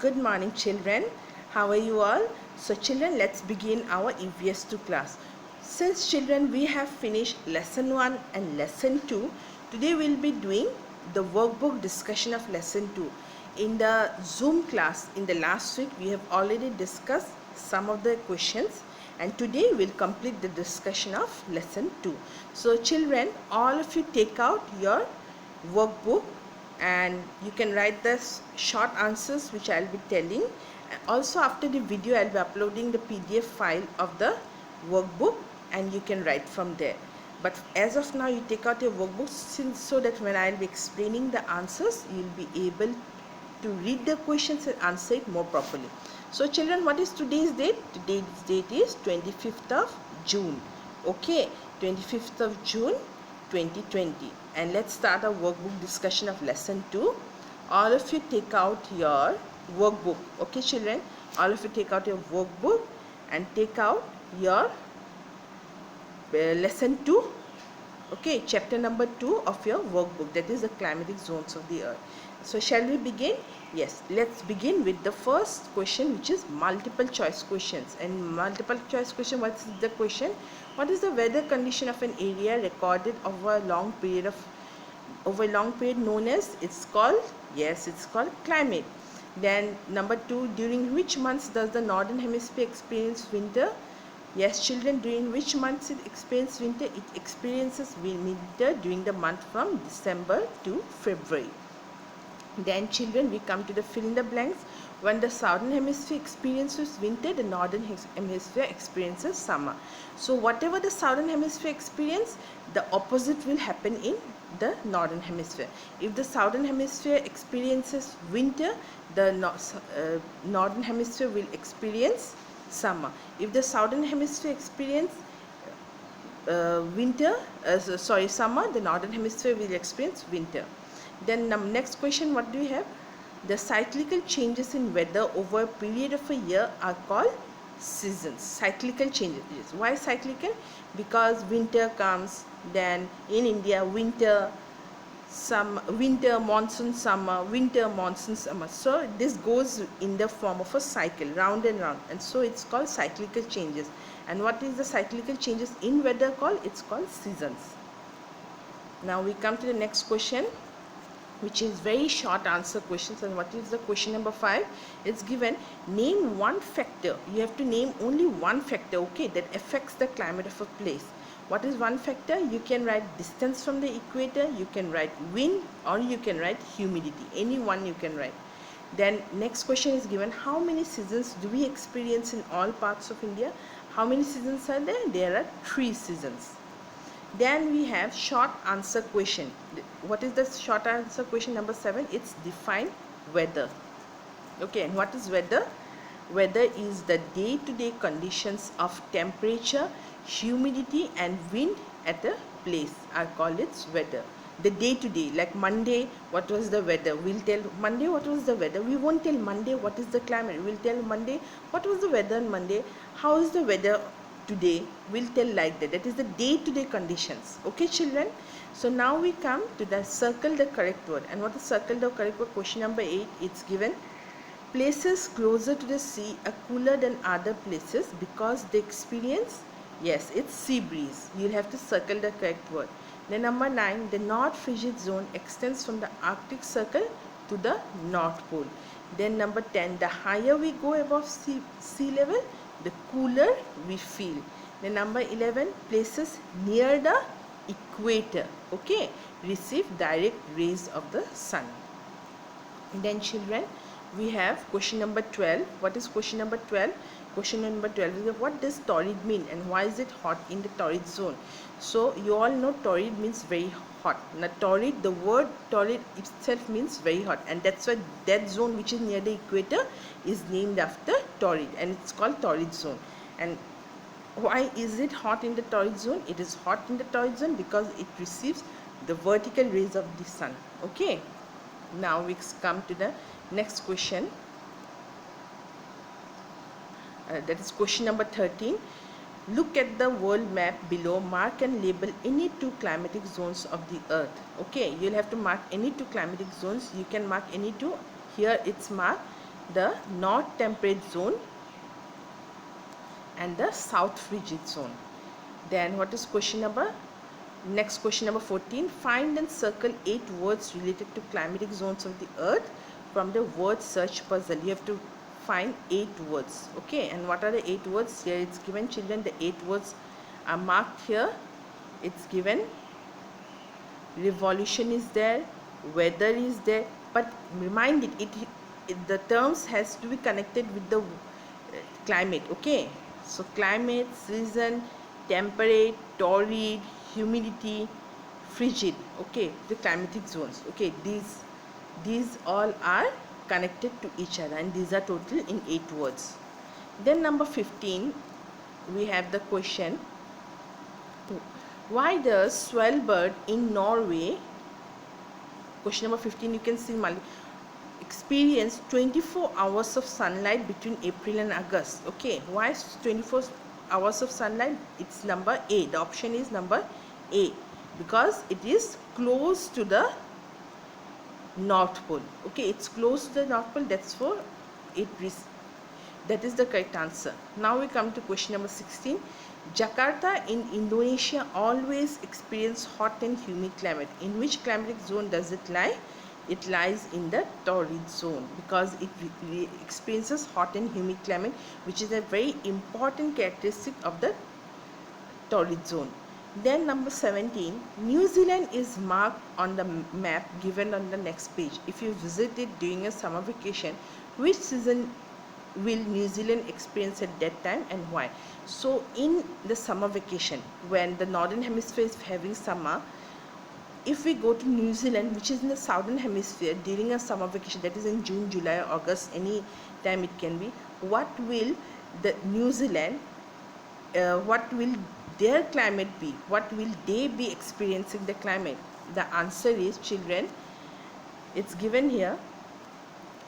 Good morning, children. How are you all? So children, let's begin our EVS 2 class. Since children, we have finished lesson 1 and lesson 2, today we'll be doing the workbook discussion of lesson 2. In the Zoom class in the last week, we have already discussed some of the questions, and today we'll complete the discussion of lesson 2. So children, all of you take out your workbook and you can write the short answers which I'll be telling. Also, after the video, I'll be uploading the PDF file of the workbook and you can write from there. But as of now, you take out your workbook so that when I'll be explaining the answers, you'll be able to read the questions and answer it more properly. So children, what is today's date? Today's date is 25th of June. Okay, 25th of June 2020. And let's start our workbook discussion of lesson 2. All of you take out your workbook. Okay children, all of you take out your workbook and take out your lesson 2. Okay, chapter number 2 of your workbook, that is the climatic zones of the earth. So shall we begin? Yes, let's begin with the first question, which is multiple choice questions. And multiple choice question, what is the question? What is the weather condition of an area recorded over a long period known as, it's called, yes, it's called climate. Then number 2, during which months does the northern hemisphere experience winter? Yes children, during which months it experiences winter? It experiences winter during the month from December to February. Then children, we come to the fill in the blanks. When the southern hemisphere experiences winter, the northern hemisphere experiences summer. So whatever the southern hemisphere experience, the opposite will happen in the northern hemisphere. If the southern hemisphere experiences winter, the northern hemisphere will experience summer. If the southern hemisphere experience summer, the northern hemisphere will experience winter. Then next question, what do we have? The cyclical changes in weather over a period of a year are called seasons. Cyclical changes. Why cyclical? Because winter comes, then in India winter, monsoon, summer, winter, monsoon, summer. So this goes in the form of a cycle, round and round, and so it's called cyclical changes. And what is the cyclical changes in weather called? It's called seasons. Now we come to the next question, which is very short answer questions. And what is the question number 5? It's given, name one factor. You have to name only one factor, okay, that affects the climate of a place. What is one factor? You can write distance from the equator, you can write wind, or you can write humidity. Any one you can write. Then next question is given, how many seasons do we experience in all parts of India? How many seasons are there? There are 3 seasons. Then we have short answer question. What is the short answer question number 7? It's define weather. Okay, and what is weather? Weather is the day-to-day conditions of temperature, humidity and wind at a place are called its weather. The day-to-day, like Monday, what was the weather? We'll tell Monday what was the weather. We won't tell Monday what is the climate. We'll tell Monday what was the weather on Monday. How is the weather today? We'll tell like that. That is the day-to-day conditions. Okay children, so now we come to the circle the correct word. And what is circle the correct word? Question number 8, it's given, places closer to the sea are cooler than other places because they experience, yes, it's sea breeze. You'll have to circle the correct word. Then number 9, the North Frigid Zone extends from the Arctic Circle to the North Pole. Then number 10, the higher we go above sea level, the cooler we feel. Then number 11, places near the equator, okay, receive direct rays of the sun. And then children, we have question number 12. What is question number 12? Question number 12 is, what does torrid mean and why is it hot in the torrid zone? So you all know torrid means very hot. Now torrid, the word torrid itself means very hot, and that's why that zone which is near the equator is named after torrid, and it's called torrid zone. And why is it hot in the torrid zone? It is hot in the torrid zone because it receives the vertical rays of the sun. Okay, now we come to the next question. That is question number 13. Look at the world map below. Mark and label any 2 climatic zones of the earth. Okay, you'll have to mark any 2 climatic zones. You can mark any 2. Here it's marked. the north temperate zone and the south frigid zone. Then what is question number? Next question number 14. Find and circle 8 words related to climatic zones of the earth from the word search puzzle. You have to find 8 words. Okay, and what are the 8 words? Here it's given, children. The 8 words are marked here. It's given revolution is there, weather is there, but remind it the terms has to be connected with the climate. Okay, so climate, season, temperate, torrid, humidity, frigid. Okay, the climatic zones. Okay, these all are connected to each other, and these are total in 8 words. Then number 15, we have the question, why does swellbird in Norway, question number 15, you can see experience 24 hours of sunlight between April and August. Okay, why 24 hours of sunlight? It's number A. The option is number A, because it is close to the North Pole. Okay, it's close to the North Pole, that's for that is the correct answer. Now we come to question number 16. Jakarta in Indonesia always experience hot and humid climate. In which climatic zone does it lie? It lies in the torrid zone, because it experiences hot and humid climate, which is a very important characteristic of the torrid zone. Then number 17, New Zealand is marked on the map given on the next page. If you visit it during a summer vacation, which season will New Zealand experience at that time and why? So in the summer vacation, when the northern hemisphere is having summer, if we go to New Zealand, which is in the southern hemisphere, during a summer vacation, that is in June, July, August, any time it can be, what will the New Zealand, what will their climate be? What will they be experiencing the climate? The answer is, children, it's given here.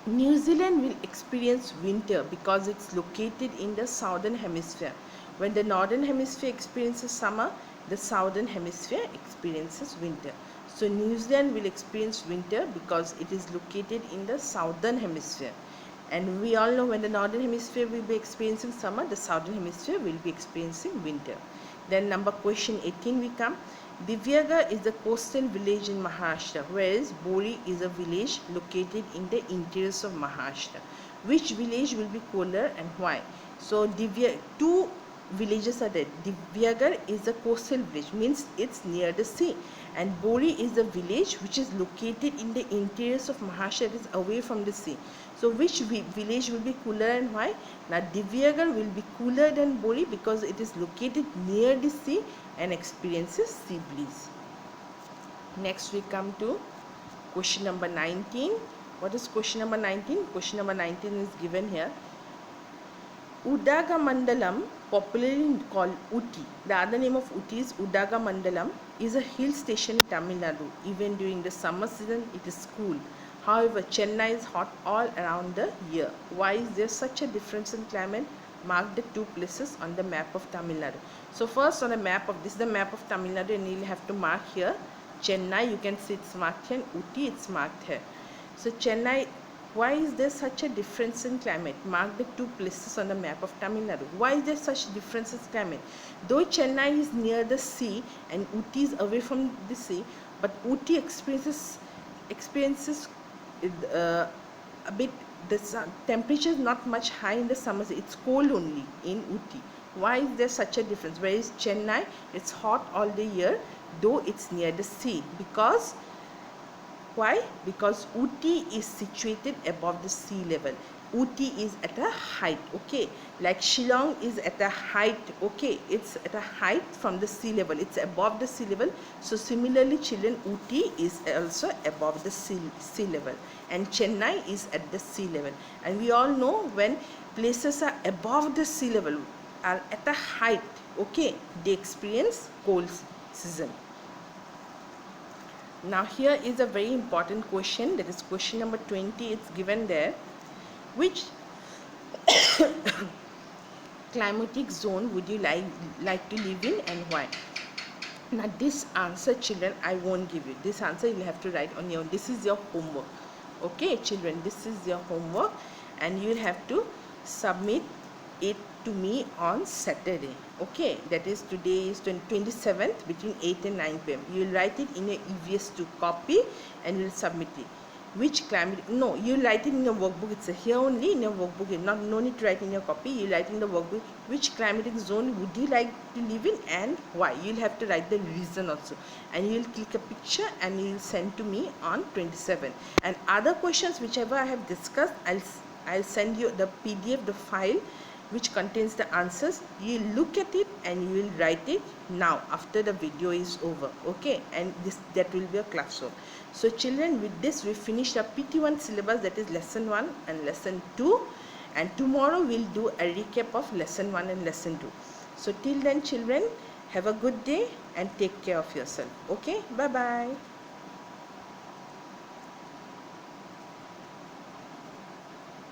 New Zealand will experience winter because it's located in the southern hemisphere. When the northern hemisphere experiences summer, the southern hemisphere experiences winter. So New Zealand will experience winter because it is located in the southern hemisphere. And we all know when the northern hemisphere will be experiencing summer, the southern hemisphere will be experiencing winter. Then number question 18 we come. Divyagarh is a coastal village in Maharashtra, whereas Bori is a village located in the interiors of Maharashtra. Which village will be cooler and why? So two villages are there. Divyagarh is a coastal village, means it's near the sea, and Bori is a village which is located in the interiors of Maharashtra, it is away from the sea. So which village will be cooler and why? Now Divyagarh will be cooler than Bori because it is located near the sea and experiences sea breeze. Next we come to question number 19. What is question number 19? Question number 19 is given here. Udagamandalam, popularly called Uti, the other name of Uti is Udagamandalam, is a hill station in Tamil Nadu. Even during the summer season it is cool. However, Chennai is hot all around the year. Why is there such a difference in climate? Mark the two places on the map of Tamil Nadu. So first on the map of, this is the map of Tamil Nadu, and you will have to mark here Chennai, you can see it's marked here, and Uti it's marked here. So Chennai, why is there such a difference in climate? Mark the two places on the map of Tamil Nadu. Why is there such difference in climate? Though Chennai is near the sea and Uti is away from the sea, but Uti experiences a bit, the temperature is not much high in the summers, it's cold only in Uti. Why is there such a difference? Whereas Chennai, it's hot all the year, though it's near the sea. Because why? Because Uti is situated above the sea level. Uti is at a height, okay, like Shillong is at a height, okay, it's at a height from the sea level, it's above the sea level. So similarly, children, Uti is also above the sea level, and Chennai is at the sea level. And we all know when places are above the sea level, are at a height, okay, they experience cold season. Now here is a very important question, that is question number 20, it's given there. Which climatic zone would you like to live in and why? Now this answer, children, I won't give you. This answer you will have to write on your own. This is your homework. Okay, children, this is your homework. and you will have to submit it to me on Saturday. Okay, that is today is 27th between 8 and 9 p.m. You will write it in a EVS2 copy and you will submit it. Which climate, no, you write it in your workbook. It's here only in your workbook. No need to write in your copy. You write in the workbook which climatic zone would you like to live in and why. You'll have to write the reason also, and you will click a picture and you will send to me on 27. And other questions whichever I have discussed, I'll send you the PDF, the file which contains the answers. You look at it and you will write it now after the video is over. Okay, and that will be a classwork. So children, with this we finished our PT1 syllabus, that is lesson 1 and lesson 2, and tomorrow we'll do a recap of lesson 1 and lesson 2. So till then children, have a good day and take care of yourself. Okay, bye bye.